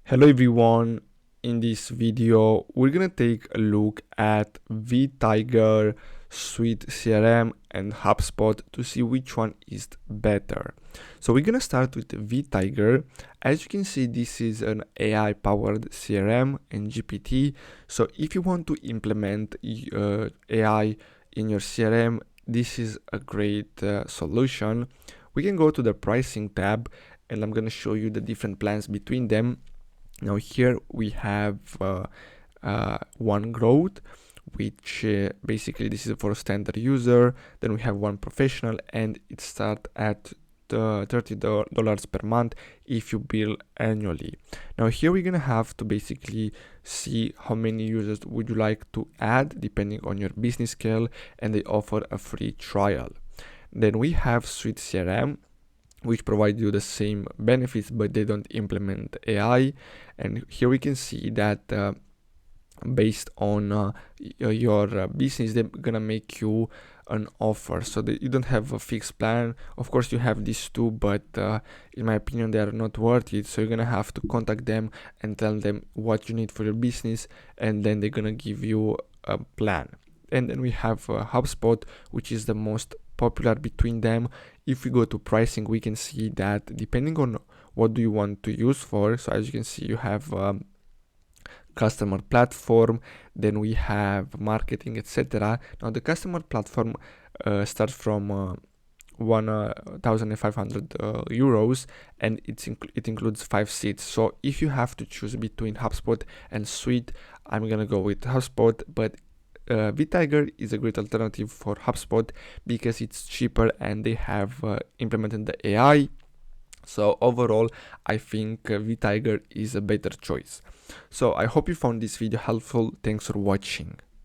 Hello everyone, in this video we're gonna take a look at Vtiger, Suitecrm and Hubspot to see which one is better. So we're gonna start with Vtiger. As you can see, this is an AI powered CRM and GPT. So if you want to implement AI in your CRM, this is a great solution. We can go to the pricing tab and I'm gonna show you the different plans between them. Now here we have one growth, which basically this is for a standard user. Then we have one professional, and it starts at $30 per month if you bill annually. Now here we're gonna have to basically see how many users would you like to add depending on your business scale, and they offer a free trial. Then we have Suitecrm, which provide you the same benefits, but they don't implement AI. And here we can see that based on your business, they're gonna make you an offer, so that you don't have a fixed plan. Of course you have these two, but in my opinion they are not worth it. So you're gonna have to contact them and tell them what you need for your business, and then they're gonna give you a plan. And then we have Hubspot, which is the most popular between them. If we go to pricing, we can see that depending on what do you want to use for, so as you can see, you have customer platform, then we have marketing, etc. Now the customer platform starts from 1,500 euros, and it includes 5 seats. So if you have to choose between Hubspot and Suite, I'm gonna go with Hubspot, but Vtiger is a great alternative for Hubspot because it's cheaper and they have implemented the AI. So overall, I think Vtiger is a better choice. So I hope you found this video helpful. Thanks for watching.